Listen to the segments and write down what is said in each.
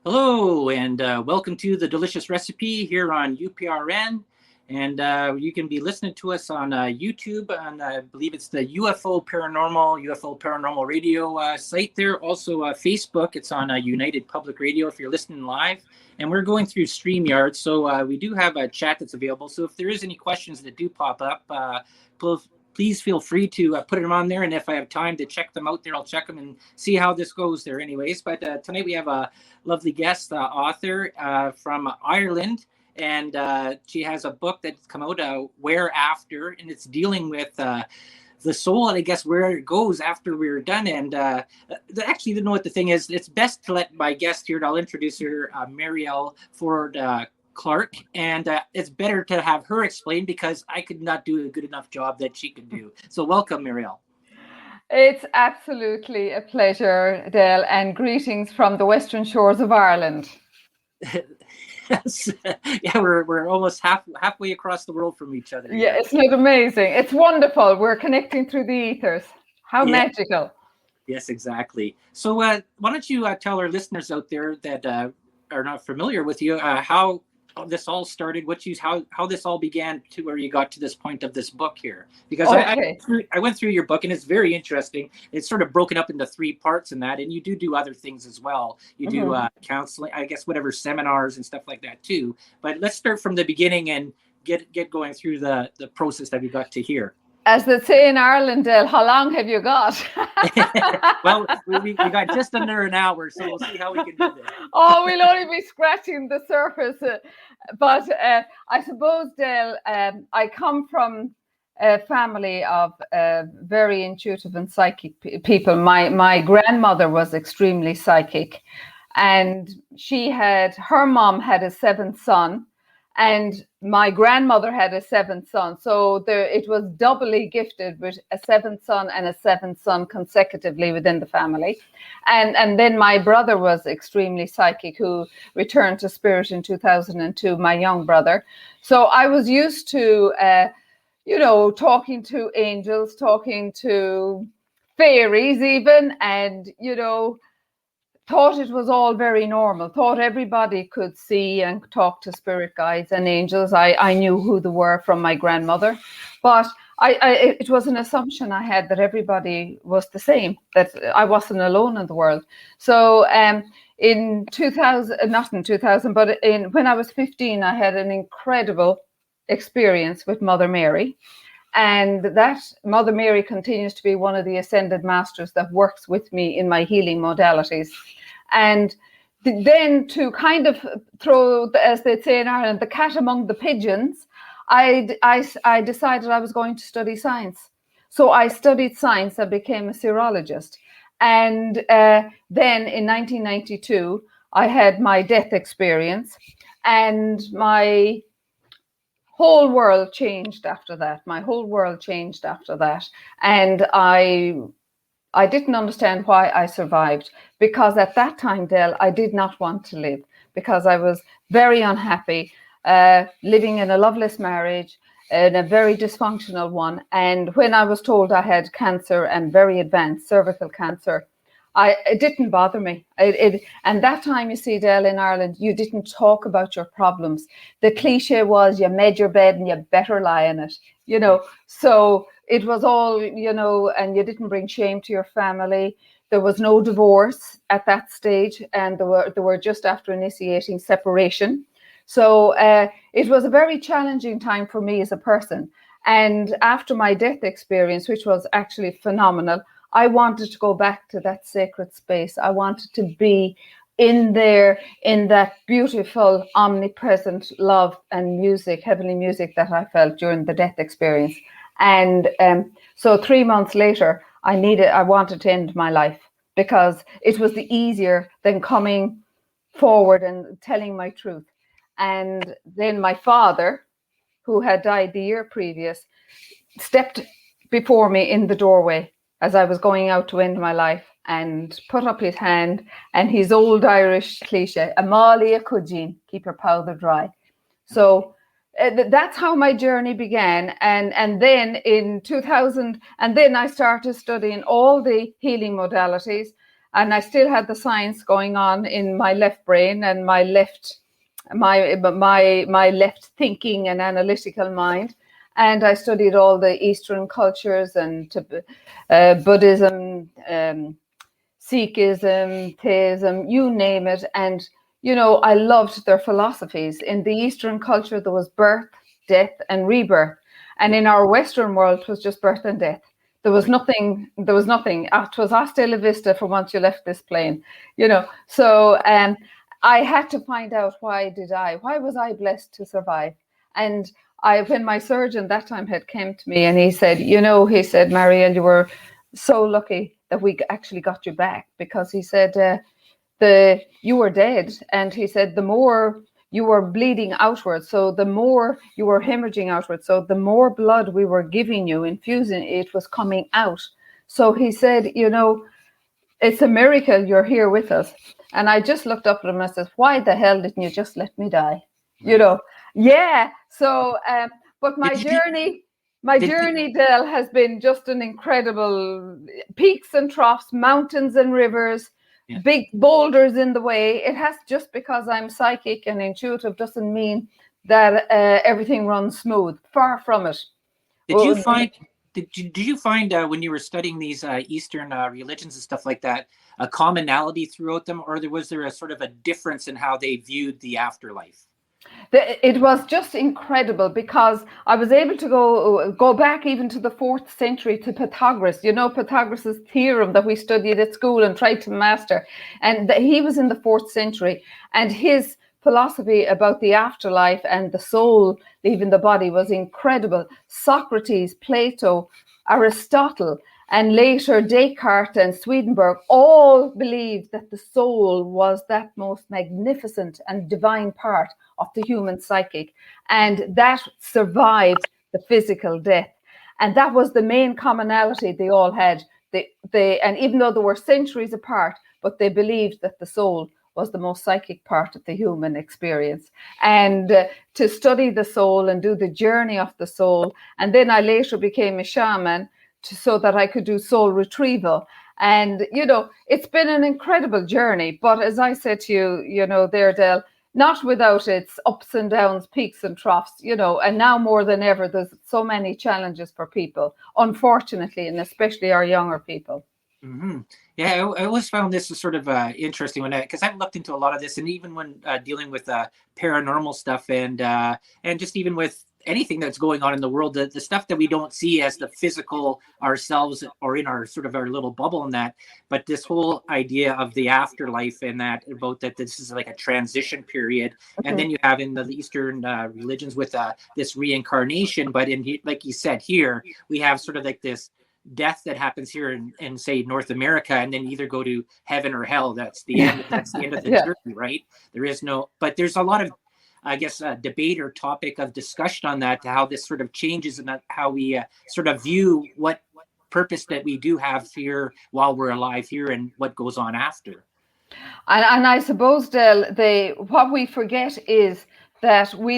Hello, and welcome to The Delicious Recipe here on UPRN. And you can be listening to us on YouTube, and I believe it's the UFO Paranormal Radio site there. Also, Facebook, it's on United Public Radio if you're listening live. And we're going through StreamYard, so we do have a chat that's available. So if there is any questions that do pop up, please feel free to put them on there. And if I have time to check them out there, I'll check them and see how this goes there anyways. But tonight we have a lovely guest author from Ireland. And she has a book that's come out, Where After, and it's dealing with the soul and I guess where it goes after we're done. And actually, you know what the thing is? It's best to let my guest here, and I'll introduce her, Mariel Forde Clarke, and it's better to have her explain because I could not do a good enough job that she could do. So welcome, Mariel. It's absolutely a pleasure, Dale, and greetings from the Western Shores of Ireland. Yes. Yeah, we're almost halfway across the world from each other. Yeah, isn't it amazing? It's wonderful. We're connecting through the ethers. How magical. Yes, exactly. So why don't you tell our listeners out there that are not familiar with you how this all started, how this all began to where you got to this point of this book here, because I went through your book and it's very interesting. It's sort of broken up into 3 parts and you do other things as well. You do counseling, I guess, whatever, seminars and stuff like that too. But let's start from the beginning and get going through the process that we got to here. As they say in Ireland, Dale, how long have you got? Well, we got just under an hour, so we'll see how we can do this. Oh, we'll only be scratching the surface. But I suppose, Dale, I come from a family of very intuitive and psychic people. My grandmother was extremely psychic, and her mom had a 7th son. And my grandmother had a 7th son. So it was doubly gifted with a 7th son and a 7th son consecutively within the family. And then my brother was extremely psychic, who returned to spirit in 2002, my young brother. So I was used to, talking to angels, talking to fairies even, and, thought it was all very normal, thought everybody could see and talk to spirit guides and angels. I knew who they were from my grandmother, but it was an assumption I had that everybody was the same, that I wasn't alone in the world. So in 2000, not in 2000, but when I was 15, I had an incredible experience with Mother Mary. And that Mother Mary continues to be one of the ascended masters that works with me in my healing modalities. And then to kind of throw, as they say in Ireland, the cat among the pigeons, I decided I was going to study science. So I studied science and became a serologist. And then in 1992, I had my death experience, and my whole world changed after that. And I didn't understand why I survived, because at that time, Dale, I did not want to live, because I was very unhappy, living in a loveless marriage, in a very dysfunctional one. And when I was told I had cancer, and very advanced cervical cancer, it didn't bother me. And that time, you see, Dale, in Ireland, you didn't talk about your problems. The cliche was you made your bed and you better lie in it, So it was all, and you didn't bring shame to your family. There was no divorce at that stage, and they were just after initiating separation. So it was a very challenging time for me as a person. And after my death experience, which was actually phenomenal, I wanted to go back to that sacred space. I wanted to be in there, in that beautiful, omnipresent love and music, heavenly music that I felt during the death experience. And so 3 months later, I wanted to end my life, because it was the easier than coming forward and telling my truth. And then my father, who had died the year previous, stepped before me in the doorway as I was going out to end my life, and put up his hand, and his old Irish cliche, Amalia Cudgeen, keep your powder dry. So that's how my journey began. And then in 2000, and then I started studying all the healing modalities. and I still had the science going on in my left brain and my left thinking and analytical mind. And I studied all the Eastern cultures and Buddhism, Sikhism, Theism, you name it. And, I loved their philosophies. In the Eastern culture, there was birth, death, and rebirth. And in our Western world, it was just birth and death. There was nothing. It was hasta la vista for once you left this plane, So I had to find out why was I blessed to survive? And when my surgeon that time had came to me and he said, Mariel, you were so lucky that we actually got you back, because he said, you were dead. And he said, the more you were bleeding outwards, so the more you were hemorrhaging outwards, so the more blood we were giving you, infusing, it was coming out. So he said, it's a miracle you're here with us. And I just looked up at him and I said, why the hell didn't you just let me die? Yeah. So, but my journey, Del, has been just an incredible peaks and troughs, mountains and rivers, big boulders in the way. It has, just because I'm psychic and intuitive doesn't mean that everything runs smooth. Far from it. Did you find when you were studying these Eastern religions and stuff like that, a commonality throughout them, or was there a sort of a difference in how they viewed the afterlife? It was just incredible, because I was able to go back even to the 4th century to Pythagoras. Pythagoras' theorem that we studied at school and tried to master. And he was in the 4th century, and his philosophy about the afterlife and the soul leaving the body was incredible. Socrates, Plato, Aristotle, and later Descartes and Swedenborg all believed that the soul was that most magnificent and divine part of the human psychic, and that survived the physical death. And that was the main commonality they all had. And even though they were centuries apart, but they believed that the soul was the most psychic part of the human experience. And to study the soul and do the journey of the soul. And then I later became a shaman so that I could do soul retrieval. And, it's been an incredible journey. But as I said to you, there, Del, not without its ups and downs, peaks and troughs, and now more than ever, there's so many challenges for people, unfortunately, and especially our younger people. Mm-hmm. Yeah, I always found this sort of interesting because I've looked into a lot of this, and even when dealing with paranormal stuff and just even with anything that's going on in the world, the stuff that we don't see as the physical ourselves or in our sort of our little bubble in that, but this whole idea of the afterlife and that this is like a transition period. Mm-hmm. And then you have in the Eastern religions with this reincarnation, but like you said, here we have sort of like this death that happens here in say North America, and then either go to heaven or hell. That's the end. That's the end of the journey, right? But there's a lot of, I guess, debate or topic of discussion on that, how this sort of changes and how we sort of view what purpose that we do have here while we're alive here and what goes on after. And I suppose, Del, what we forget is that we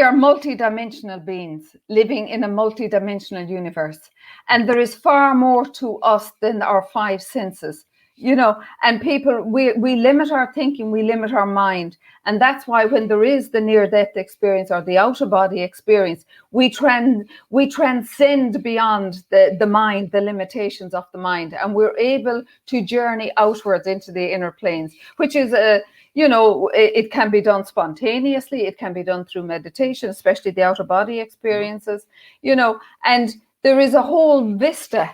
are multidimensional beings living in a multidimensional universe. And there is far more to us than our 5 senses, and people, we limit our thinking, we limit our mind. And that's why when there is the near-death experience or the out-of-body experience, we transcend beyond the mind, the limitations of the mind. And we're able to journey outwards into the inner planes, which is it can be done spontaneously. It can be done through meditation, especially the out-of-body experiences, and there is a whole vista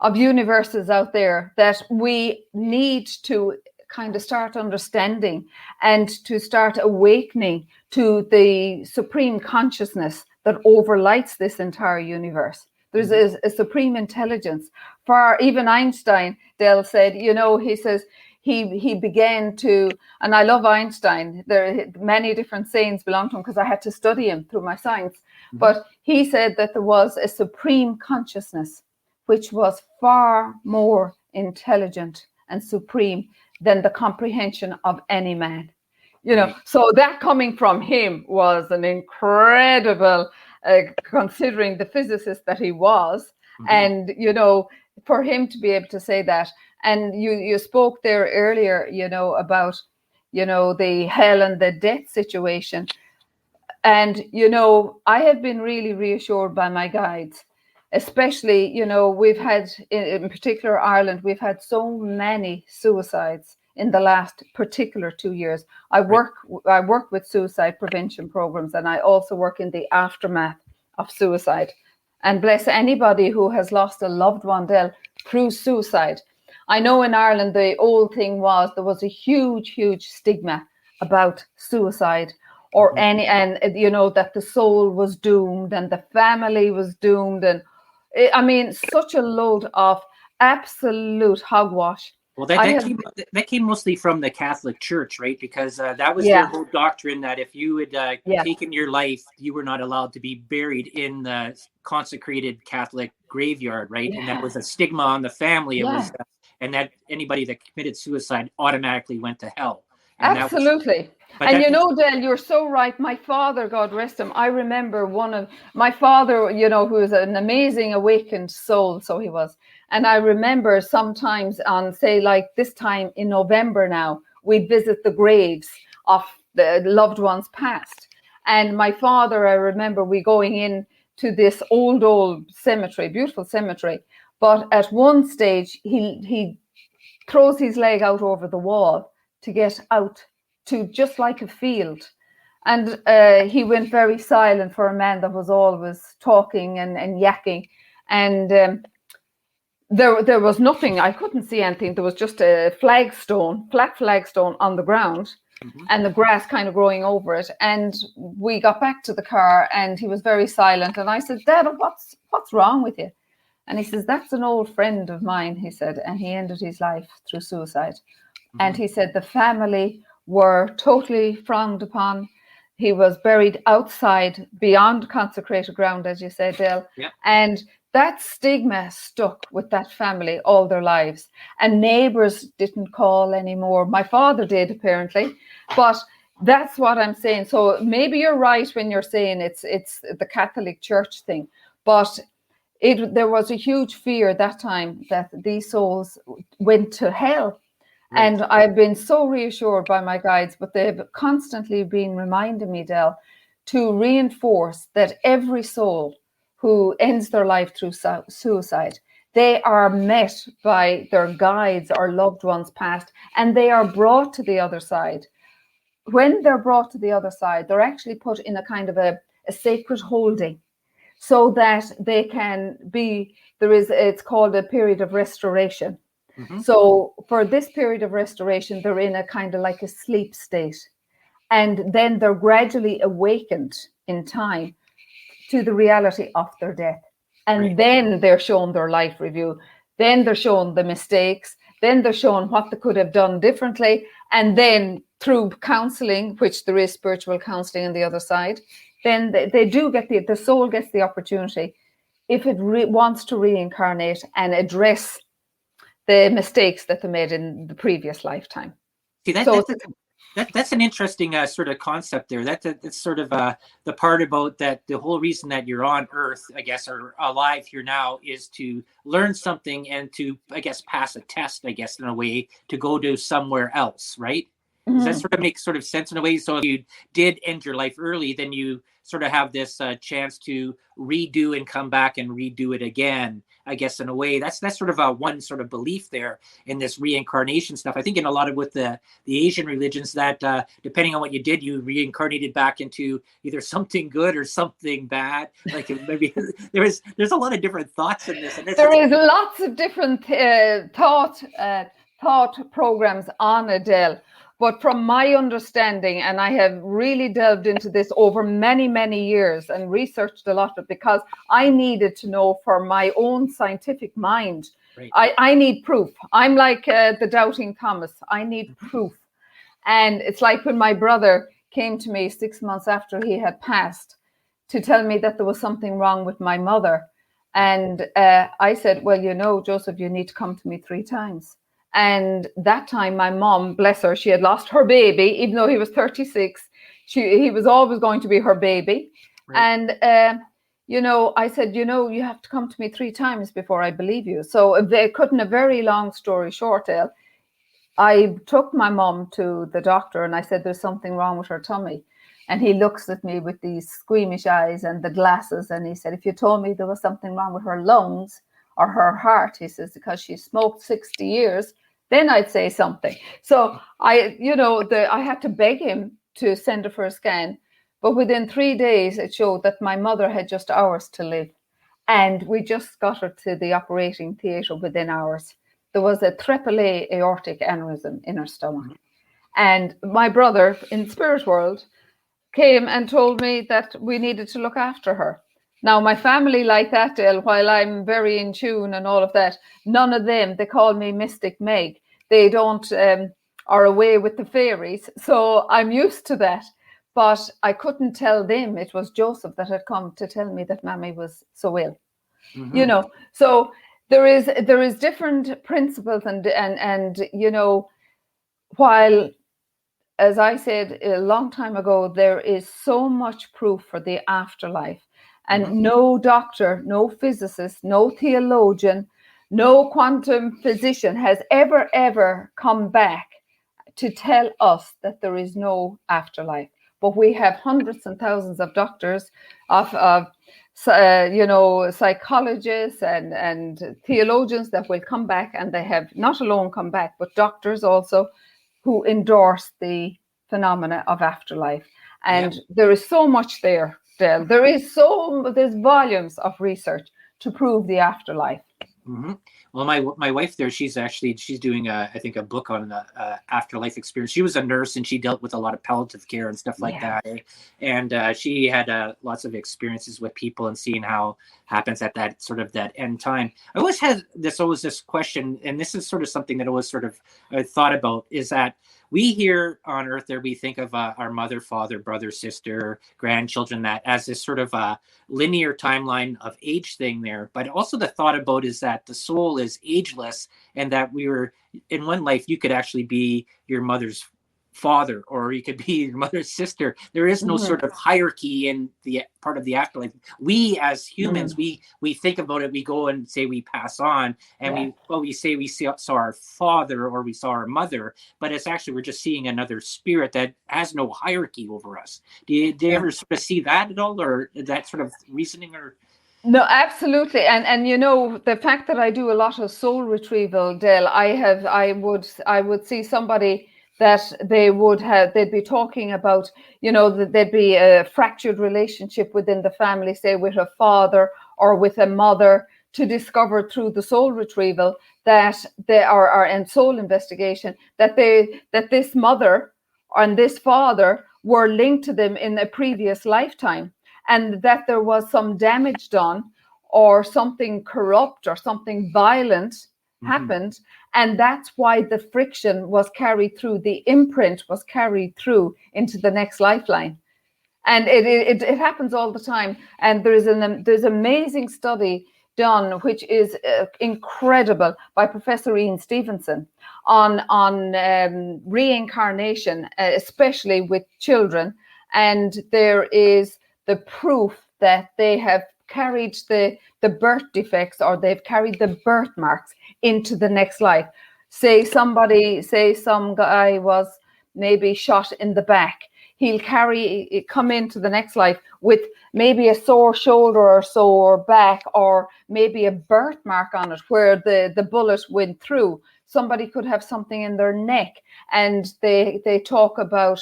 of universes out there that we need to kind of start understanding and to start awakening to the supreme consciousness that overlights this entire universe. There's a supreme intelligence. For even Einstein, Del said, he says, he began to, and I love Einstein, there are many different sayings belong to him because I had to study him through my science, but he said that there was a supreme consciousness which was far more intelligent and supreme than the comprehension of any man. So that coming from him was an incredible, considering the physicist that he was, and for him to be able to say that. And you spoke there earlier, about, the hell and the death situation. And, I have been really reassured by my guides, especially, we've had, in particular Ireland, we've had so many suicides in the last particular 2 years. I work with suicide prevention programs, and I also work in the aftermath of suicide. And bless anybody who has lost a loved one, Del, through suicide. I know in Ireland, the old thing was there was a huge, huge stigma about suicide, or any, and that the soul was doomed and the family was doomed. And I mean, such a load of absolute hogwash. Well, that came mostly from the Catholic Church, right? Because that was their whole doctrine, that if you had taken your life, you were not allowed to be buried in the consecrated Catholic graveyard, right? And that was a stigma on the family. It was, and that anybody that committed suicide automatically went to hell. And absolutely. And Del, you're so right. My father, God rest him, I remember one of my father, who was an amazing awakened soul, so he was. And I remember sometimes on, say, like this time in November now, we visit the graves of the loved ones past. And my father, I remember we going in to this old cemetery, beautiful cemetery. But at one stage, he throws his leg out over the wall to get out to just like a field. And he went very silent for a man that was always talking and yakking. And there was nothing. I couldn't see anything. There was just a flat flagstone on the ground, and the grass kind of growing over it. And we got back to the car, and he was very silent. And I said, Dad, what's wrong with you? And he says, that's an old friend of mine, he said, and he ended his life through suicide. And he said the family were totally frowned upon. He was buried outside, beyond consecrated ground, as you said, Del. Yeah. And that stigma stuck with that family all their lives. And neighbours didn't call anymore. My father did, apparently. But that's what I'm saying. So maybe you're right when you're saying it's the Catholic Church thing. But there was a huge fear that time that these souls went to hell. Right. And I've been so reassured by my guides, but they've constantly been reminding me, Del, to reinforce that every soul who ends their life through suicide, they are met by their guides or loved ones past, and they are brought to the other side. When they're brought to the other side, they're actually put in a kind of a sacred holding, so that they can be, it's called a period of restoration. So for this period of restoration, they're in a kind of like a sleep state. And then they're gradually awakened in time to the reality of their death. And then they're shown their life review. Then they're shown the mistakes. Then they're shown what they could have done differently. And then through counseling, which there is spiritual counseling on the other side, then they do get the soul gets the opportunity, if it wants to reincarnate and address the mistakes that they made in the previous lifetime. See, that's an interesting sort of concept there. That's sort of the part about that. The whole reason that you're on Earth, I guess, or alive here now, is to learn something and to, I guess, pass a test, I guess, in a way, to go to somewhere else, right? Does that sort of make sort of sense in a way? So if you did end your life early, then you sort of have this chance to redo and come back and redo it again, I guess, in a way. That's sort of one sort of belief there in this reincarnation stuff. I think in a lot of with the Asian religions that depending on what you did, you reincarnated back into either something good or something bad. Like maybe there's a lot of different thoughts in this. And there is lots of different thought programs on Adele. But from my understanding, and I have really delved into this over many, many years and researched a lot of it, because I needed to know for my own scientific mind. Right. I need proof. I'm like the doubting Thomas. I need proof. And it's like when my brother came to me 6 months after he had passed to tell me that there was something wrong with my mother. And I said, well, Joseph, you need to come to me 3 times. And that time, my mom, bless her, she had lost her baby, even though he was 36. He was always going to be her baby. Right. And, I said, you have to come to me 3 times before I believe you. So cutting a very long story short, Elle, I took my mom to the doctor and I said, there's something wrong with her tummy. And he looks at me with these squeamish eyes and the glasses. And he said, if you told me there was something wrong with her lungs or her heart, he says, because she smoked 60 years, then I'd say something. So I had to beg him to send her for a scan. But within 3 days, it showed that my mother had just hours to live. And we just got her to the operating theatre within hours. There was a AAA aortic aneurysm in her stomach. And my brother in spirit world came and told me that we needed to look after her. Now, my family like that, Dale, while I'm very in tune and all of that, none of them, they call me Mystic Meg. They don't, are away with the fairies. So I'm used to that. But I couldn't tell them it was Joseph that had come to tell me that Mammy was so ill. So there is different principles and while, as I said a long time ago, there is so much proof for the afterlife, and no doctor, no physicist, no theologian, no quantum physician has ever come back to tell us that there is no afterlife. But we have hundreds and thousands of doctors, of psychologists and theologians that will come back, and they have not alone come back, but doctors also who endorse the phenomena of afterlife. And there is so much there, Del. There's volumes of research to prove the afterlife. Well, my wife there, she's doing I think a book on the afterlife experience. She was a nurse and she dealt with a lot of palliative care and stuff like that. And she had lots of experiences with people and seeing how happens at that sort of that end time. I always had this question, and this is sort of something that I always sort of thought about, is that we here on earth there, we think of our mother, father, brother, sister, grandchildren, that as this sort of a linear timeline of age thing there. But also the thought about is that the soul is ageless, and that we were in one life, you could actually be your mother's father, or you could be your mother's sister. There is no sort of hierarchy in the part of the afterlife. We as humans, we think about it, we go and say we pass on, and we say we saw our father or we saw our mother, but it's actually we're just seeing another spirit that has no hierarchy over us. Do you ever sort of see that at all, or that sort of reasoning? Or no, absolutely. And the fact that I do a lot of soul retrieval, Del, I would see somebody that they'd be talking about, that there'd be a fractured relationship within the family, say with a father or with a mother, to discover through the soul retrieval that they are and soul investigation that this mother and this father were linked to them in a previous lifetime, and that there was some damage done or something corrupt or something violent happened. And that's why the friction was carried through, the imprint was carried through into the next lifeline. And it happens all the time. And there's amazing study done, which is incredible, by Professor Ian Stevenson on reincarnation, especially with children. And there is the proof that they have carried the birth defects, or they've carried the birthmarks into the next life. Say some guy was maybe shot in the back. He'll come into the next life with maybe a sore shoulder or sore back, or maybe a birthmark on it where the bullet went through. Somebody could have something in their neck, and they talk about,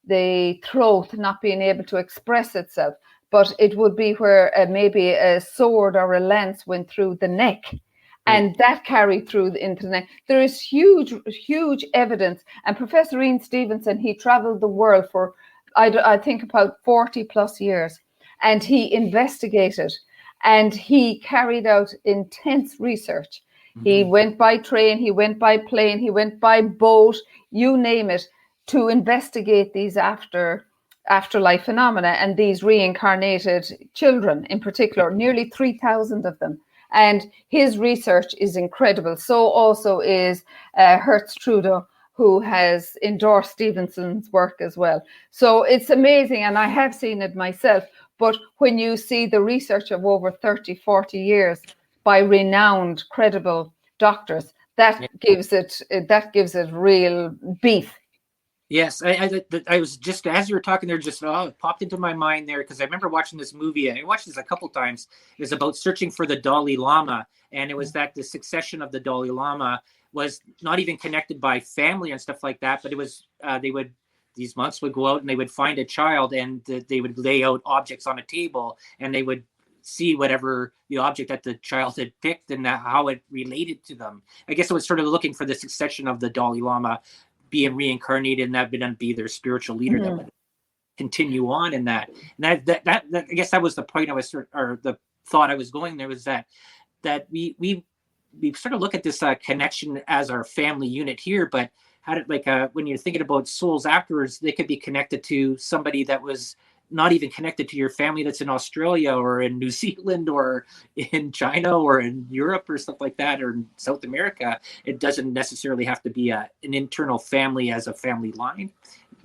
the throat not being able to express itself, but it would be where maybe a sword or a lance went through the neck, and that carried through into the neck. There is huge evidence. And Professor Ian Stevenson, he traveled the world for, I think, about 40 plus years, and he investigated and he carried out intense research. He went by train, he went by plane, he went by boat, you name it, to investigate these afterlife phenomena and these reincarnated children in particular, nearly 3,000 of them. And his research is incredible. So also is Hertz Trudeau, who has endorsed Stevenson's work as well. So it's amazing, and I have seen it myself. But when you see the research of over 30, 40 years by renowned, credible doctors, that gives it real beef. Yes, I was just, as you were talking there, just it popped into my mind there, because I remember watching this movie. I watched this a couple times. It was about searching for the Dalai Lama, and it was that the succession of the Dalai Lama was not even connected by family and stuff like that, but it was these monks would go out and they would find a child, and they would lay out objects on a table, and they would see whatever the object that the child had picked and how it related to them. I guess it was sort of looking for the succession of the Dalai Lama being reincarnated, and that would be their spiritual leader that would continue on in that. And that I guess that was the point I was, or the thought I was going there, was that we sort of look at this connection as our family unit here, but how did, like, when you're thinking about souls afterwards, they could be connected to somebody that was not even connected to your family that's in Australia or in New Zealand or in China or in Europe or stuff like that, or in South America. It doesn't necessarily have to be an internal family as a family line.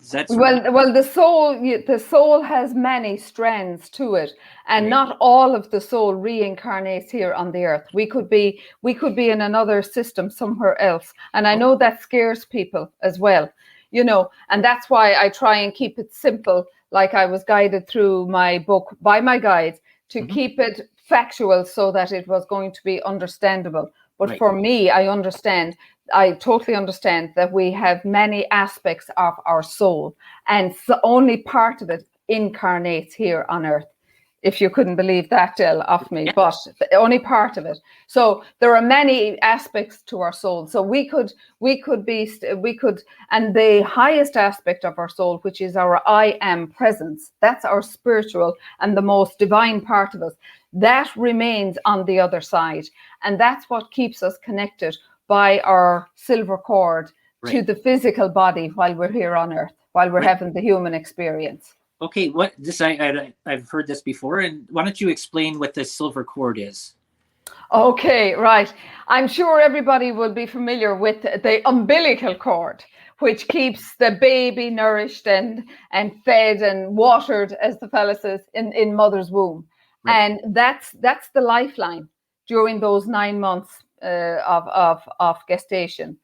Is that well, the soul has many strands to it, and not all of the soul reincarnates here on the earth. We could be in another system somewhere else, and I know that scares people as well, and that's why I try and keep it simple. Like I was guided through my book by my guides to keep it factual so that it was going to be understandable. But for me, I totally understand that we have many aspects of our soul, and only part of it incarnates here on earth. If you couldn't believe that, Del, off me, but only part of it. So there are many aspects to our soul. So we could, and the highest aspect of our soul, which is our I am presence, that's our spiritual and the most divine part of us, that remains on the other side. And that's what keeps us connected by our silver cord to the physical body while we're here on earth, while we're having the human experience. Okay, I've heard this before, and why don't you explain what the silver cord is? Okay, right. I'm sure everybody will be familiar with the umbilical cord, which keeps the baby nourished and fed and watered, as the fella says, in mother's womb. And that's the lifeline during those 9 months of gestation.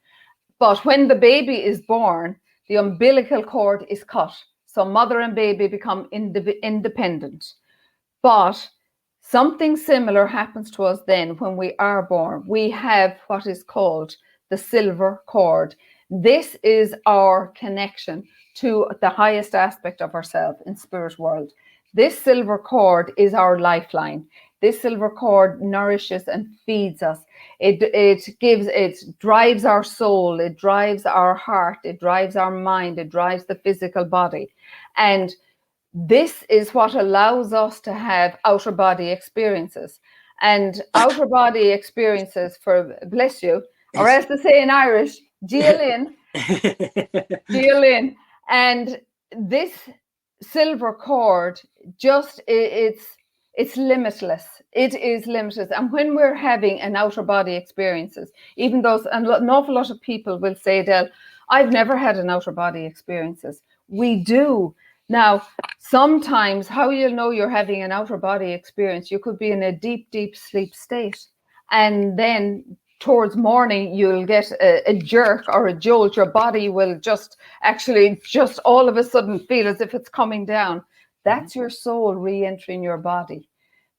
But when the baby is born, the umbilical cord is cut. So mother and baby become independent. But something similar happens to us then when we are born. We have what is called the silver cord. This is our connection to the highest aspect of ourselves in spirit world. This silver cord is our lifeline. This silver cord nourishes and feeds us. It drives our soul, it drives our heart, it drives our mind, it drives the physical body. And this is what allows us to have outer body experiences. And outer body experiences, for bless you, or as they say in Irish, Jialin. And this silver cord, it's limitless. It is limitless. And when we're having an outer body experiences, even though an awful lot of people will say, Del, I've never had an outer body experiences. We do. Now, sometimes how you'll know you're having an outer body experience, you could be in a deep, deep sleep state. And then towards morning, you'll get a jerk or a jolt. Your body will just all of a sudden feel as if it's coming down. That's your soul re-entering your body,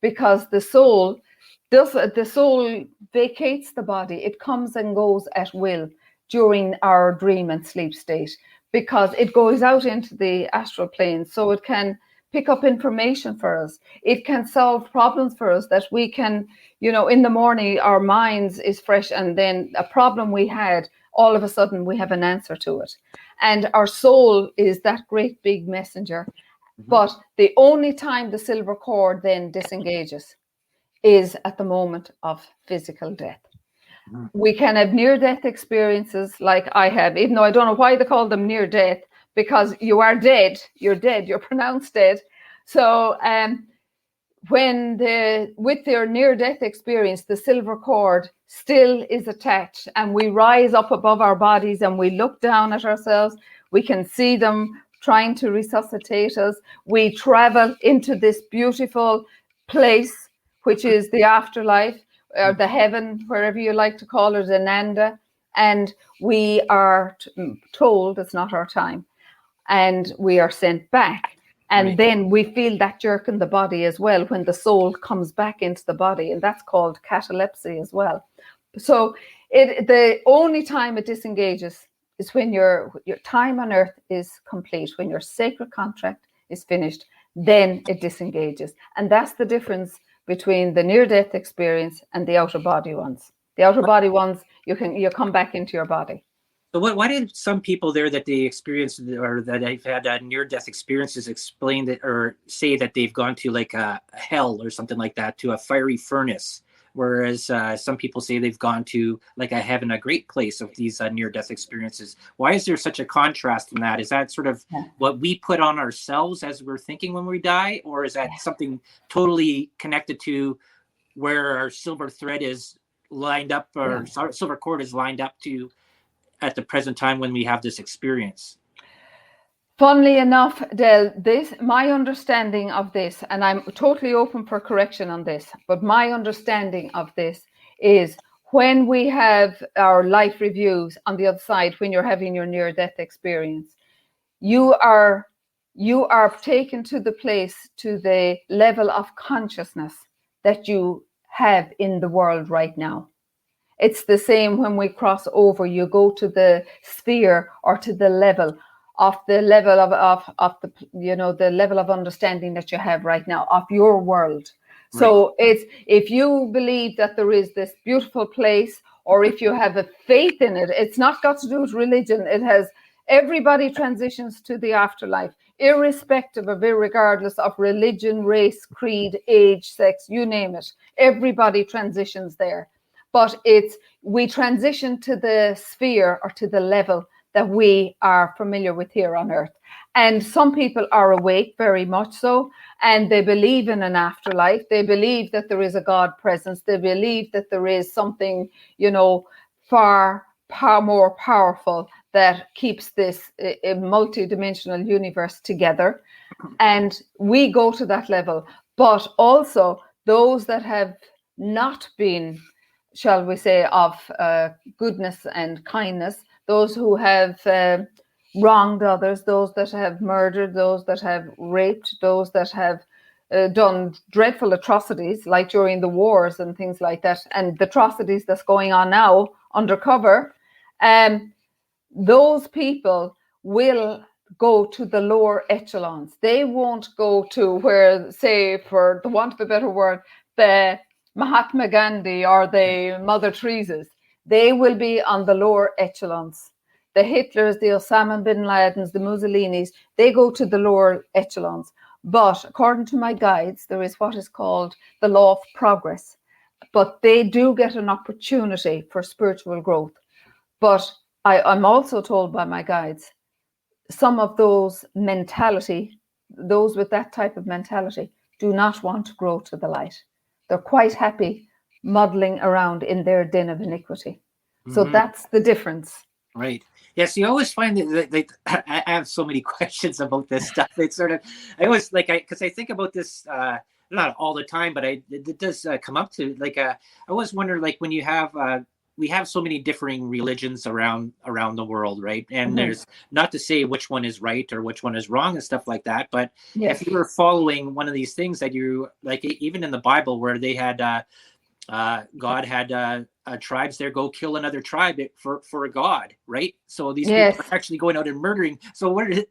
because the soul vacates the body. It comes and goes at will during our dream and sleep state, because it goes out into the astral plane, so it can pick up information for us. It can solve problems for us that we can, in the morning, our minds is fresh, and then a problem we had, all of a sudden we have an answer to it. And our soul is that great big messenger. But the only time the silver cord then disengages is at the moment of physical death. We can have near-death experiences like I have, even though I don't know why they call them near-death, because you are dead. You're dead. You're pronounced dead. So with their near-death experience, the silver cord still is attached, and we rise up above our bodies and we look down at ourselves. We can see them trying to resuscitate us. We travel into this beautiful place, which is the afterlife, or the heaven, wherever you like to call it, Ananda. And we are told it's not our time. And we are sent back. And then we feel that jerk in the body as well when the soul comes back into the body. And that's called catalepsy as well. So the only time it disengages is when your time on earth is complete, when your sacred contract is finished, then it disengages. And that's the difference between the near-death experience and the outer body ones. The outer body ones, you come back into your body. So why did some people there that they experienced or that they've had near-death experiences explain that or say that they've gone to like a hell or something like that, to a fiery furnace, whereas some people say they've gone to like a heaven, a great place of these near-death experiences? Why is there such a contrast in that? Is that sort of what we put on ourselves as we're thinking when we die, or is that something totally connected to where our silver thread is lined up, or silver cord is lined up to at the present time when we have this experience? Funnily enough, Del, my understanding of this, and I'm totally open for correction on this, but my understanding of this is when we have our life reviews on the other side, when you're having your near-death experience, you are taken to the place, to the level of consciousness that you have in the world right now. It's the same when we cross over. You go to the sphere or to the level of the level of the the level of understanding that you have right now of your world. Right. So it's, if you believe that there is this beautiful place, or if you have a faith in it, it's not got to do with religion. It has, everybody transitions to the afterlife, regardless of religion, race, creed, age, sex, you name it. Everybody transitions there. But we transition to the sphere or to the level that we are familiar with here on earth. And some people are awake, very much so, and they believe in an afterlife. They believe that there is a God presence. They believe that there is something, far more powerful that keeps this a multi-dimensional universe together. And we go to that level. But also those that have not been, shall we say, of goodness and kindness, those who have wronged others, those that have murdered, those that have raped, those that have done dreadful atrocities, like during the wars and things like that, and the atrocities that's going on now undercover, those people will go to the lower echelons. They won't go to where, say, for the want of a better word, the Mahatma Gandhi or the Mother Teresa's. They will be on the lower echelons. The Hitlers, the Osama bin Ladens, the Mussolinis, they go to the lower echelons. But according to my guides, there is what is called the law of progress. But they do get an opportunity for spiritual growth. But I'm also told by my guides, some of those with that type of mentality, do not want to grow to the light. They're quite happy muddling around in their den of iniquity. So that's the difference. Right. Yes, you always find that I have so many questions about this stuff. It's sort of, because I think about this, not all the time, but it does come up to, I always wonder, when you have, we have so many differing religions around the world, right? And there's, not to say which one is right or which one is wrong and stuff like that, but if you were following one of these things that you, even in the Bible where they had, God had tribes there go kill another tribe for a god, right? So these people are actually going out and murdering. So where's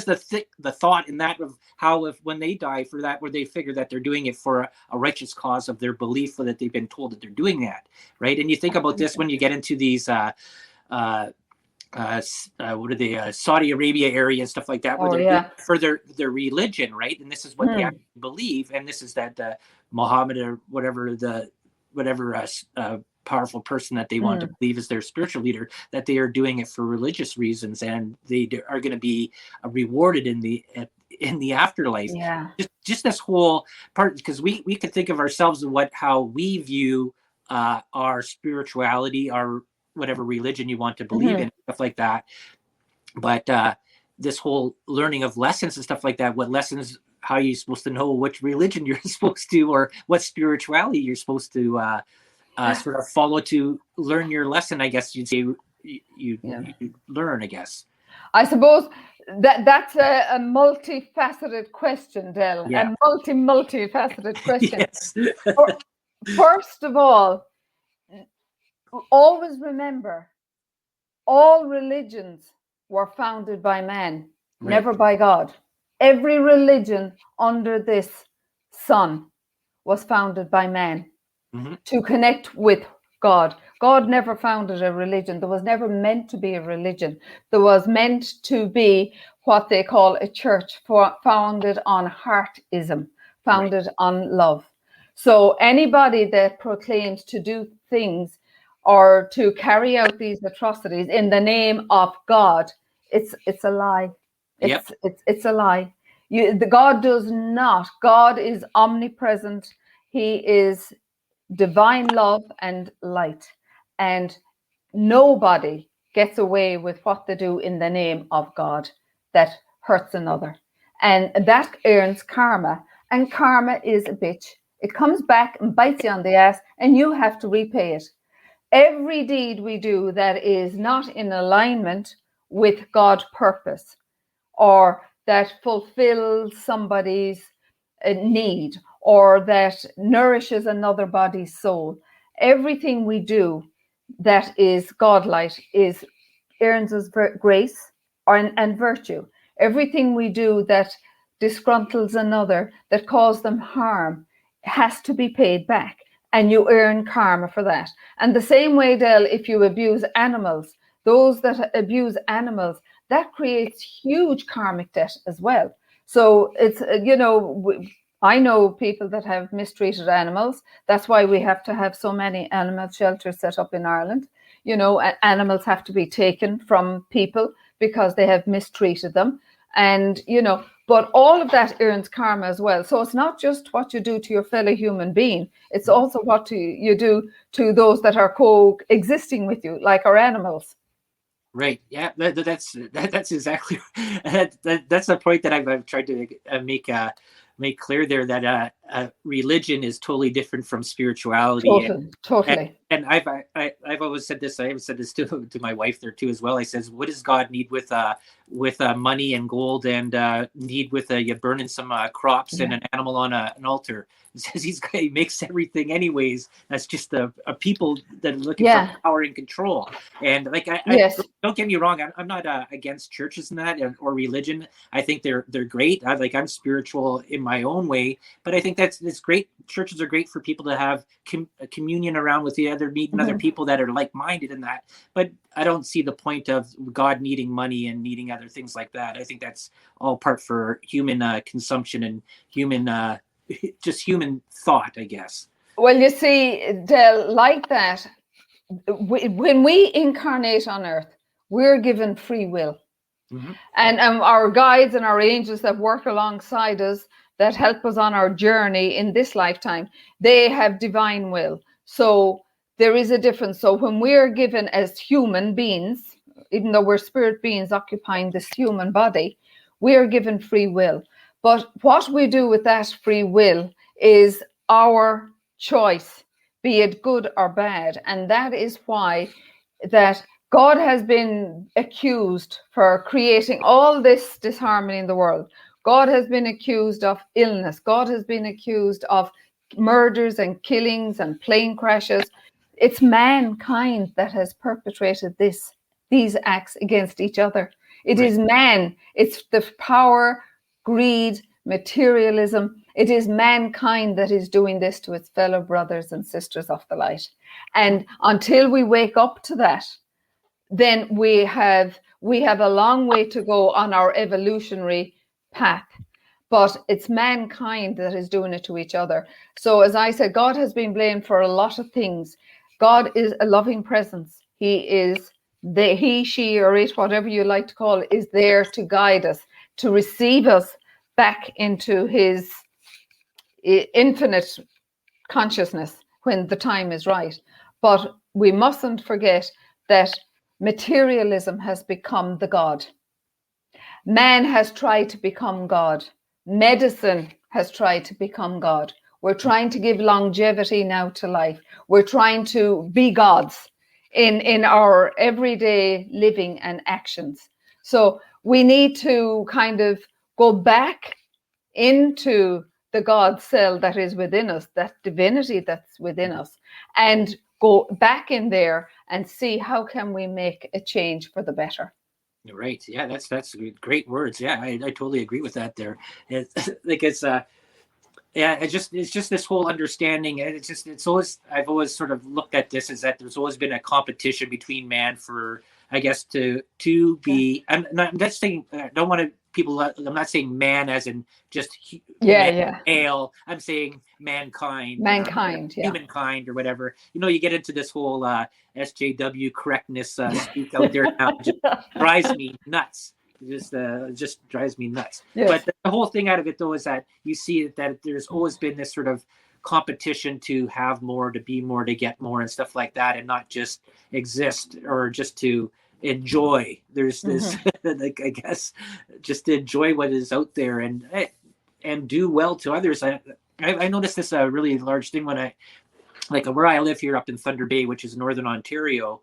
the thought in that of how, if when they die for that, where they figure that they're doing it for a righteous cause of their belief, or that they've been told that they're doing that, right? And you think about this when you get into these Saudi Arabia area and stuff like that, where they're doing it for their religion, right? And this is what they actually believe, and this is that Muhammad or whatever powerful person that they want to believe is their spiritual leader, that they are doing it for religious reasons, and they are going to be rewarded in the afterlife. Just this whole part, because we could think of ourselves and how we view our spirituality, our whatever religion you want to believe in, stuff like that. But this whole learning of lessons and stuff like that. What lessons? How are you supposed to know which religion you're supposed to, or what spirituality you're supposed to sort of follow to learn your lesson? I guess you'd say you learn. I guess. I suppose that's a multifaceted question, Del. Yeah. A multifaceted question. Yes. First of all, always remember, all religions were founded by man, never by God. Every religion under this sun was founded by man to connect with God. God never founded a religion. There was never meant to be a religion. There was meant to be what they call a church, founded on heartism, founded on love. So anybody that proclaims to do things or to carry out these atrocities in the name of God, it's a lie. It's a lie. God does not. God is omnipresent. He is divine love and light, and nobody gets away with what they do in the name of God that hurts another, and that earns karma. And karma is a bitch. It comes back and bites you on the ass, and you have to repay it. Every deed we do that is not in alignment with God's purpose, or that fulfills somebody's need, or that nourishes another body's soul, everything we do that is godlike earns us grace and virtue. Everything we do that disgruntles another, that causes them harm, has to be paid back, and you earn karma for that. And the same way, Del, if you abuse animals, those that abuse animals, that creates huge karmic debt as well. So it's, I know people that have mistreated animals. That's why we have to have so many animal shelters set up in Ireland. Animals have to be taken from people because they have mistreated them. And, but all of that earns karma as well. So it's not just what you do to your fellow human being. It's also what you do to those that are coexisting with you, like our animals. Right. Yeah. That's exactly that's the point that I've tried to make clear there, that religion is totally different from spirituality. Totally. And I've always said this. I have said this to my wife there too as well. I says, what does God need with money and gold, and need with you burning some crops and an animal on an altar? It says he makes everything anyways. That's just a people that are looking for power and control. And like I don't get me wrong, I'm not against churches and that or religion. I think they're great. I'm spiritual in my own way, but I think it's great. Churches are great for people to have communion around with the other, meeting other people that are like-minded in that. But I don't see the point of God needing money and needing other things like that. I think that's all part for human consumption and human just human thought, I guess. Well, you see, Del, like that, when we incarnate on earth, we're given free will. And our guides and our angels that work alongside us, that help us on our journey in this lifetime, they have divine will. So there is a difference. So when we're given as human beings, even though we're spirit beings occupying this human body, we are given free will. But what we do with that free will is our choice, be it good or bad. And that is why that God has been accused for creating all this disharmony in the world. God has been accused of illness. God has been accused of murders and killings and plane crashes. It's mankind that has perpetrated these acts against each other. It is man. It's the power, greed, materialism. It is mankind that is doing this to its fellow brothers and sisters of the light. And until we wake up to that, then we have a long way to go on our evolutionary path. But it's mankind that is doing it to each other. So as I said, God has been blamed for a lot of things. God is a loving presence. He, she, or it, whatever you like to call it, is there to guide us, to receive us back into his infinite consciousness when the time is right. But we mustn't forget that materialism has become the God. Man has tried to become God. Medicine has tried to become God. We're trying to give longevity now to life. We're trying to be gods in our everyday living and actions. So we need to kind of go back into the God cell that is within us, that divinity that's within us, and go back in there and see how can we make a change for the better. Right. Yeah, that's great words. Yeah, I totally agree with that there. It's like yeah, it's just this whole understanding, and it's always, I've always sort of looked at this as that there's always been a competition between man for, I guess, to be. I'm not saying, I don't want to people. I'm not saying man as in just male. I'm saying mankind, humankind, or whatever. You know, you get into this whole SJW correctness speak out there now. It just drives me nuts. Just drives me nuts. Yes. But the whole thing out of it, though, is that you see that there's always been this sort of competition to have more, to be more, to get more, and stuff like that, and not just exist or just to enjoy. There's this, like, I guess, just to enjoy what is out there and do well to others. I noticed this a really large thing when like where I live here up in Thunder Bay, which is northern Ontario.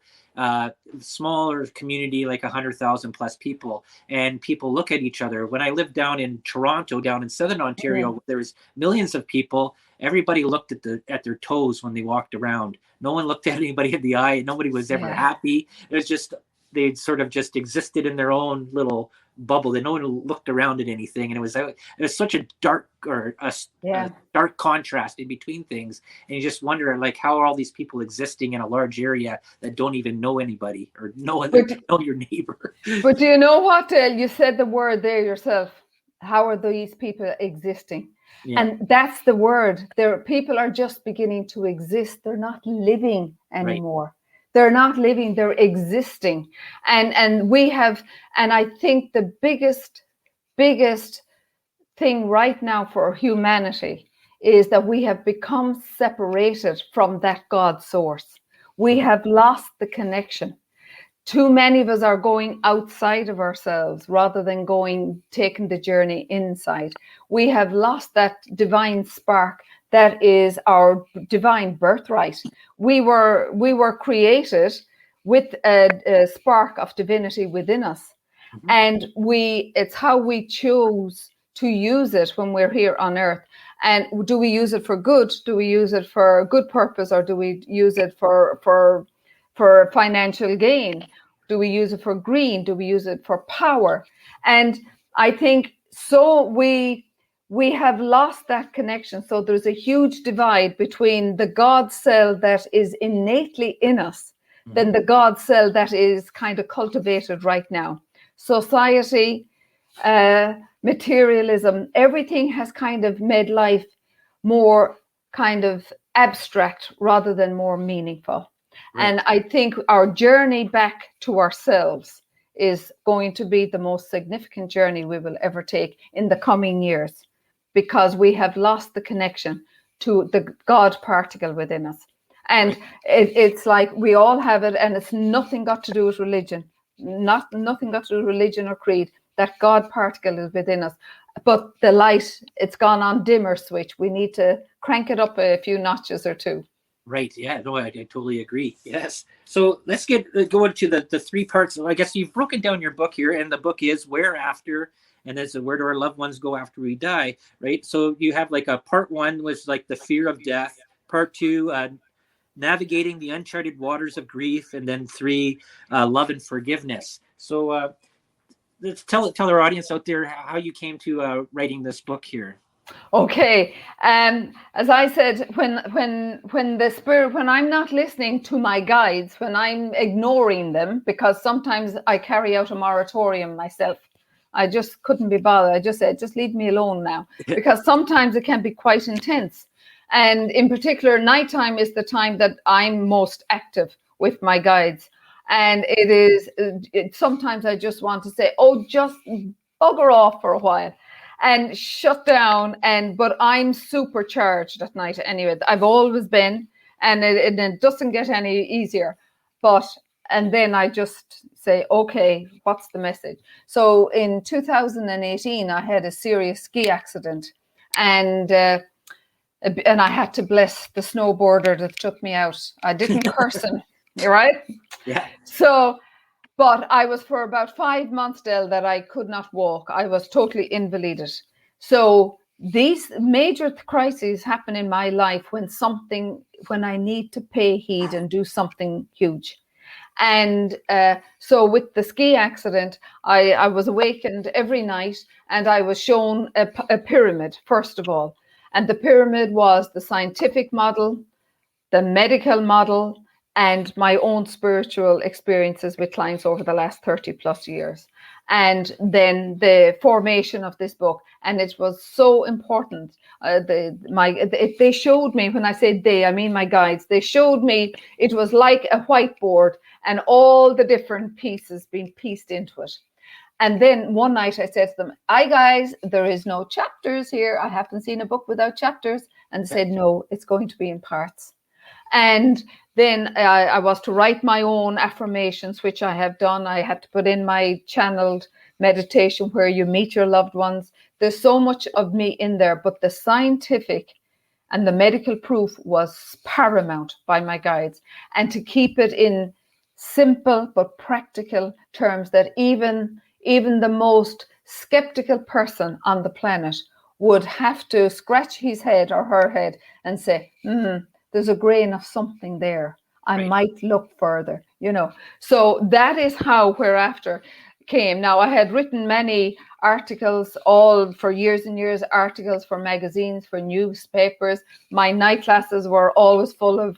Smaller community, like 100,000 plus people, and people look at each other. When I lived down in Toronto, down in southern Ontario, there was millions of people. Everybody looked at their toes when they walked around. No one looked at anybody in the eye. Nobody was ever happy. It was just, they'd sort of just existed in their own little bubble. That no one looked around at anything, and it was such a dark dark contrast in between things. And you just wonder, like, how are all these people existing in a large area that don't even know anybody or know your neighbor? But do you know what? You said the word there yourself. How are these people existing? Yeah. And that's the word. People are just beginning to exist. They're not living anymore. Right. They're not living, they're existing. And we have, and I think the biggest thing right now for humanity is that we have become separated from that God source. We have lost the connection. Too many of us are going outside of ourselves rather than taking the journey inside. We have lost that divine spark that is our divine birthright. We were created with a spark of divinity within us. And it's how we choose to use it when we're here on earth. And do we use it for good? Do we use it for good purpose, or do we use it for financial gain? Do we use it for greed? Do we use it for power? And I think so we have lost that connection. So there's a huge divide between the God cell that is innately in us, than the God cell that is kind of cultivated right now. Society, materialism, everything has kind of made life more kind of abstract rather than more meaningful. Right. And I think our journey back to ourselves is going to be the most significant journey we will ever take in the coming years, because we have lost the connection to the God particle within us. And it's like we all have it, and it's nothing got to do with religion, nothing got to do with religion or creed. That God particle is within us. But the light, it's gone on dimmer switch. We need to crank it up a few notches or two. Right. Yeah. No, I totally agree. Yes. So let's go into the three parts. I guess you've broken down your book here, and the book is Where After, and that's where do our loved ones go after we die, right? So you have like a part one was like the fear of death, part two, navigating the uncharted waters of grief, and then three, love and forgiveness. So let's tell our audience out there how you came to writing this book here. Okay. As I said, when the spirit, when I'm not listening to my guides, when I'm ignoring them, because sometimes I carry out a moratorium myself. I just couldn't be bothered. I just said, just leave me alone now, because sometimes it can be quite intense. And in particular, nighttime is the time that I'm most active with my guides. And sometimes I just want to say, oh, just bugger off for a while and shut down. But I'm supercharged at night anyway. I've always been, and it doesn't get any easier. And then I just say, okay, what's the message? So in 2018, I had a serious ski accident, and I had to bless the snowboarder that took me out. I didn't curse him, right? Yeah. So, but I was for about 5 months, Del, that I could not walk. I was totally invalided. So these major crises happen in my life when I need to pay heed and do something huge. And so with the ski accident, I was awakened every night, and I was shown a pyramid, first of all. And the pyramid was the scientific model, the medical model, and my own spiritual experiences with clients over the last 30 plus years. And then the formation of this book. And it was so important. They showed me, when I say they, I mean my guides, they showed me it was like a whiteboard and all the different pieces being pieced into it. And then one night I said to them, "Hi guys, there is no chapters here. I haven't seen a book without chapters." And they said, "No, it's going to be in parts." And then I was to write my own affirmations, which I have done. I had to put in my channeled meditation where you meet your loved ones. There's so much of me in there, but the scientific and the medical proof was paramount by my guides. And to keep it in simple but practical terms that even the most skeptical person on the planet would have to scratch his head or her head and say, there's a grain of something there. I might look further, So that is how Whereafter came. Now, I had written many articles, all for years and years, articles for magazines, for newspapers. My night classes were always full of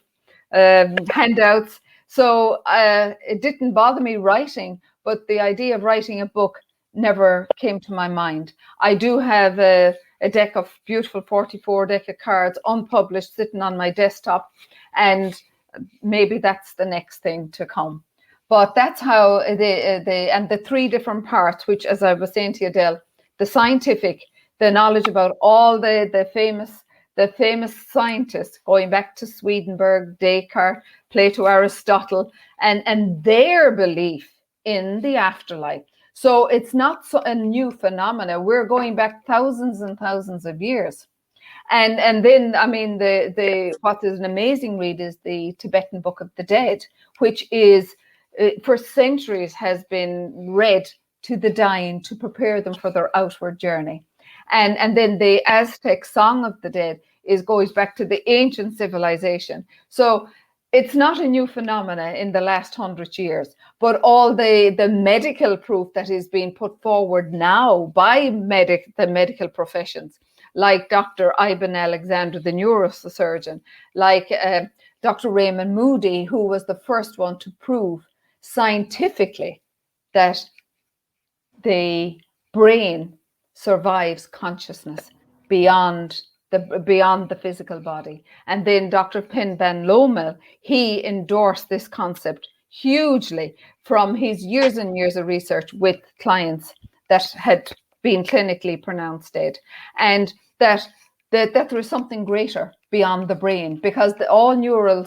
handouts. So it didn't bother me writing, but the idea of writing a book never came to my mind. I do have a deck of beautiful 44 deck of cards, unpublished, sitting on my desktop, and maybe that's the next thing to come. But that's how and the three different parts, which, as I was saying to you, Del, the scientific, the knowledge about all the famous scientists, going back to Swedenborg, Descartes, Plato, Aristotle, and their belief in the afterlife. So it's not a new phenomena. We're going back thousands and thousands of years. And then, I mean, what is an amazing read is the Tibetan Book of the Dead, which is, for centuries, has been read to the dying to prepare them for their outward journey. And then the Aztec Song of the Dead goes back to the ancient civilization. So it's not a new phenomena in the last 100 years, but all the medical proof that is being put forward now by the medical professions, like Dr. Iben Alexander, the neurosurgeon, like Dr. Raymond Moody, who was the first one to prove scientifically that the brain survives consciousness beyond the physical body. And then Dr. Penn Van Lommel, he endorsed this concept hugely from his years and years of research with clients that had been clinically pronounced dead, and that there is something greater beyond the brain, because all neural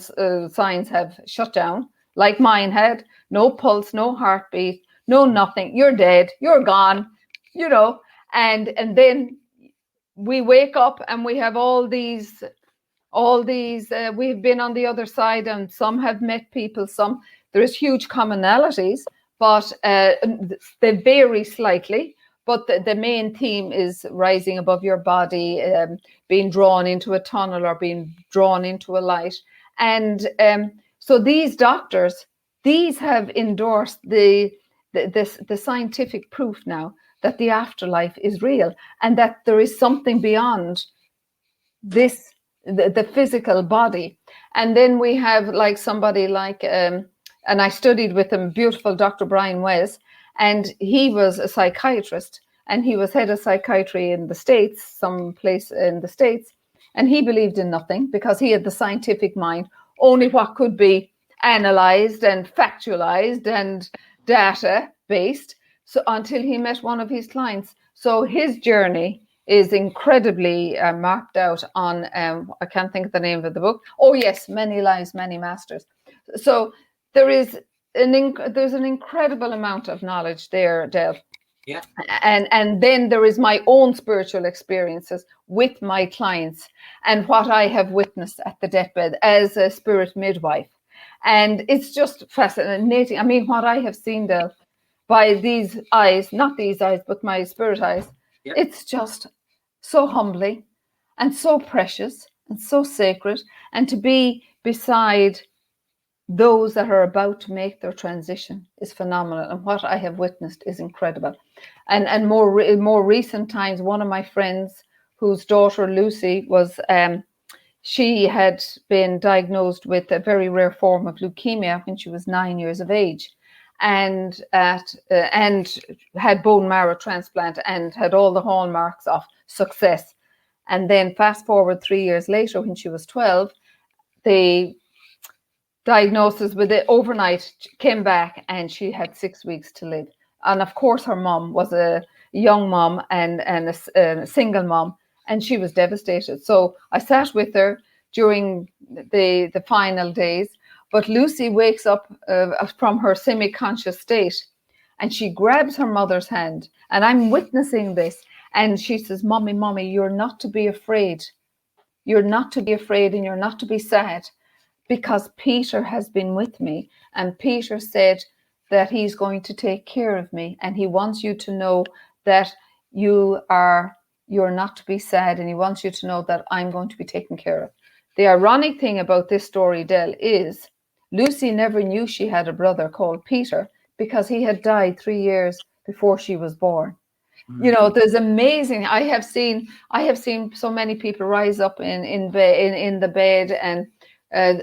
signs have shut down, like mine had. No pulse, no heartbeat, no nothing. You're dead, you're gone, and then we wake up and we have all these we've been on the other side, and some have met people, there's huge commonalities, but they vary slightly. But the main theme is rising above your body, being drawn into a tunnel or being drawn into a light. And so these doctors, these have endorsed the scientific proof now that the afterlife is real, and that there is something beyond this, the physical body. And then we have like somebody like, and I studied with him, beautiful Dr. Brian Wells, and he was a psychiatrist, and he was head of psychiatry in the States, someplace in the States, and he believed in nothing because he had the scientific mind, only what could be analyzed and factualized and data based. So until he met one of his clients. So his journey is incredibly mapped out on, I can't think of the name of the book. Oh yes, Many Lives, Many Masters. So there is there's an incredible amount of knowledge there, Del. Yeah. And then there is my own spiritual experiences with my clients and what I have witnessed at the deathbed as a spirit midwife. And it's just fascinating. I mean, what I have seen, Del, by these eyes, not these eyes, but my spirit eyes, it's just so humbling and so precious and so sacred. And to be beside those that are about to make their transition is phenomenal, and what I have witnessed is incredible. And more recent times, one of my friends whose daughter Lucy was she had been diagnosed with a very rare form of leukemia when she was 9 years of age, and had bone marrow transplant and had all the hallmarks of success. And then fast forward 3 years later, when she was 12, the diagnosis with it overnight came back and she had 6 weeks to live. And of course her mom was a young mom and a single mom, and she was devastated. So I sat with her during the final days, but Lucy wakes up from her semi-conscious state and she grabs her mother's hand, and I'm witnessing this, and she says, Mommy, you're not to be afraid. You're not to be afraid and you're not to be sad, because Peter has been with me, and Peter said that he's going to take care of me, and he wants you to know that you're not to be sad, and he wants you to know that I'm going to be taken care of. The ironic thing about this story, Del, is Lucy never knew she had a brother called Peter because he had died 3 years before she was born. You know, there's amazing. I have seen so many people rise up in the bed and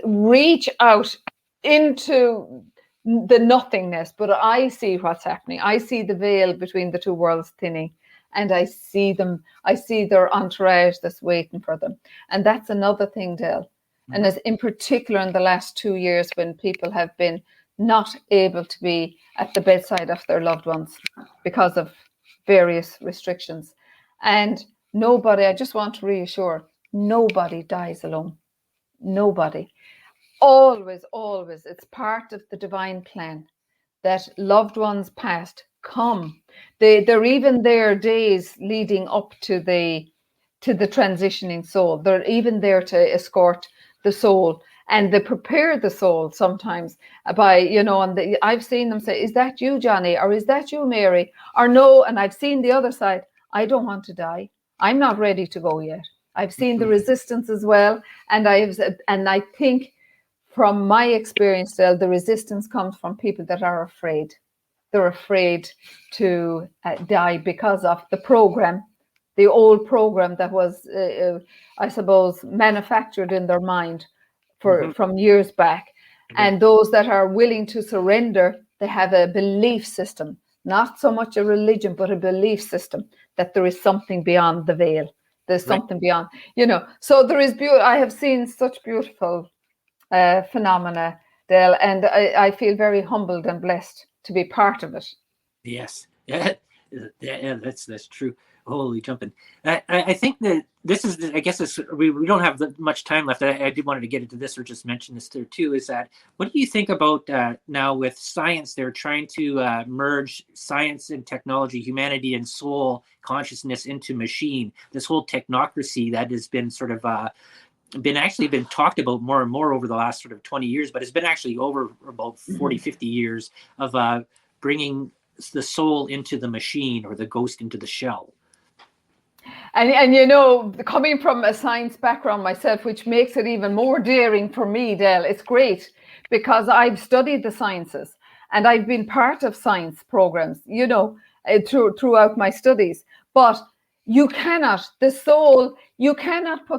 reach out into the nothingness, but I see what's happening. I see the veil between the two worlds thinning, and I see their entourage that's waiting for them. And that's another thing, Del. And as in particular in the last 2 years, when people have been not able to be at the bedside of their loved ones because of various restrictions. And nobody, I just want to reassure, nobody dies alone. Nobody. Always, it's part of the divine plan that loved ones past come. They're even there days leading up to the transitioning soul. They're even there to escort the soul, and they prepare the soul sometimes by, you know, and I've seen them say, is that you, Johnny? Or is that you, Mary? Or no, and I've seen the other side, I don't want to die. I'm not ready to go yet. I've seen the resistance as well. And I think from my experience, the resistance comes from people that are afraid. They're afraid to die because of the program, the old program that was, I suppose, manufactured in their mind from years back. And those that are willing to surrender, they have a belief system, not so much a religion, but a belief system that there is something beyond the veil. There's something beyond, you know. So there is beauty. I have seen such beautiful phenomena, Del, and I feel very humbled and blessed to be part of it. Yes, yeah, that's true. Holy jumping! I think that this is, I guess we don't have much time left. I did wanted to get into this or just mention this there too. Is that, what do you think about now with science? They're trying to merge science and technology, humanity and soul consciousness into machine. This whole technocracy that has been sort of been talked about more and more over the last sort of 20 years, but it's been actually over about 40, 50 years of bringing the soul into the machine or the ghost into the shell. And you know, coming from a science background myself, which makes it even more daring for me, Del, it's great because I've studied the sciences and I've been part of science programs, you know, throughout my studies. But you cannot put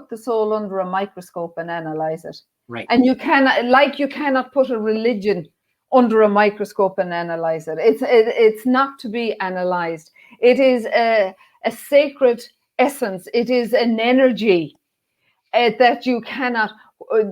the soul under a microscope and analyze it. Right. And you cannot put a religion under a microscope and analyze it. It's not to be analyzed. It is a sacred essence. It is an energy that you cannot,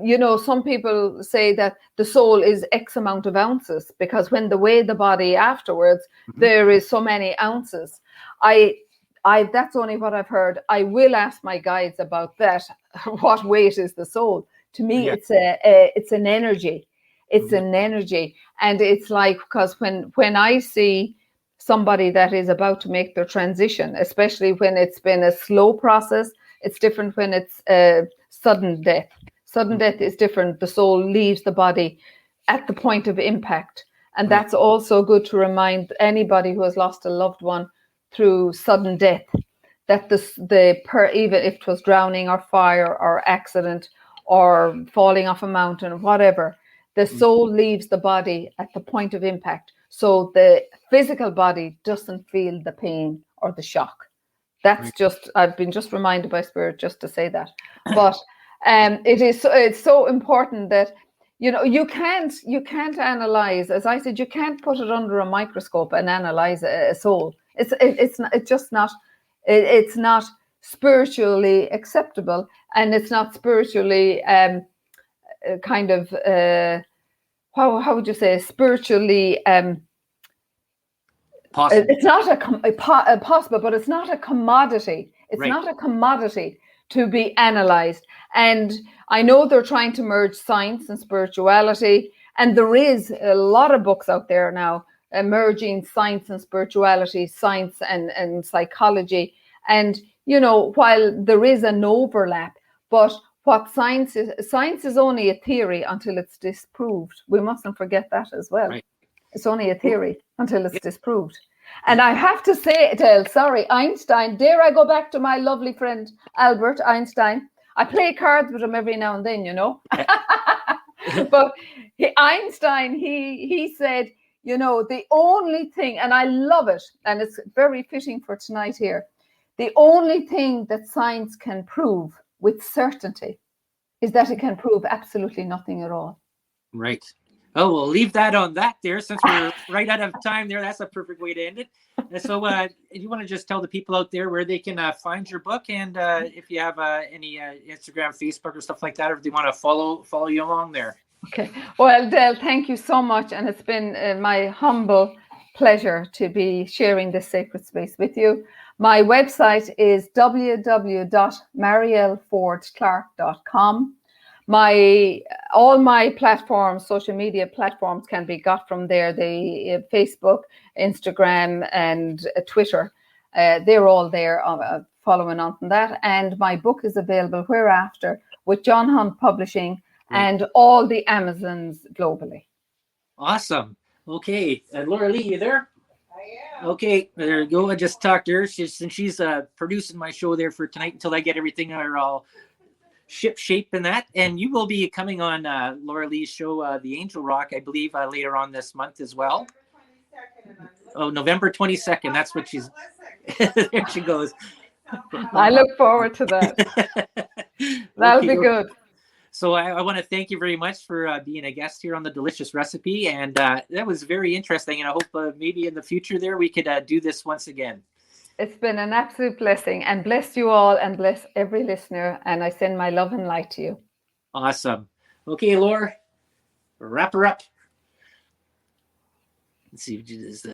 you know, some people say that the soul is X amount of ounces because when they weigh the body afterwards, there is so many ounces. That's only what I've heard. I will ask my guides about that. What weight is the soul? To me, it's an energy. It's an energy. And it's like, because when I see somebody that is about to make their transition, especially when it's been a slow process, it's different when it's a sudden death. Sudden death is different. The soul leaves the body at the point of impact. And that's also good to remind anybody who has lost a loved one through sudden death, that even if it was drowning or fire or accident or falling off a mountain, whatever, the soul leaves the body at the point of impact. So the physical body doesn't feel the pain or the shock. That's just, I've been just reminded by Spirit just to say that. But it's so important that, you know, you can't analyze, as I said, you can't put it under a microscope and analyze a soul. It's not spiritually acceptable, and it's not spiritually how would you say, spiritually possible. It's not possible, but it's not a commodity. It's not a commodity to be analyzed. And I know they're trying to merge science and spirituality, and there is a lot of books out there now merging science and spirituality, science and psychology. And, you know, while there is an overlap, but what science is only a theory until it's disproved. We mustn't forget that as well. It's only a theory until it's disproved. And I have to say, Del, sorry, Einstein, dare I go back to my lovely friend Albert Einstein? I play cards with him every now and then, you know. But Einstein, he said, you know, the only thing, and I love it, and it's very fitting for tonight here, the only thing that science can prove with certainty is that it can prove absolutely nothing at all. Right. Oh, we'll leave that on that there, since we're right out of time there. That's a perfect way to end it. And so you want to just tell the people out there where they can find your book, and if you have any Instagram, Facebook, or stuff like that, or if they want to follow you along there. Okay. Well, Del, thank you so much. And it's been my humble pleasure to be sharing this sacred space with you. My website is www.marielfordeclarke.com. All my platforms, social media platforms, can be got from there. The Facebook, Instagram, and Twitter, they're all there following on from that. And my book is available whereafter with John Hunt Publishing and all the Amazons globally. Awesome. Okay. Laura Lee, you there? I am. Okay, there you go. I just talked to her. She's producing my show there for tonight until I get everything all ship shape and that. And you will be coming on Laura Lee's show, The Angel Rock, I believe, later on this month as well. November 22nd. That's what she's. There she goes. I look forward to that. That'll be good. So I want to thank you very much for being a guest here on The Delicious Recipe. And that was very interesting. And I hope maybe in the future there we could do this once again. It's been an absolute blessing, and bless you all and bless every listener. And I send my love and light to you. Awesome. Okay, Laura, wrap her up. Let's see if you do this.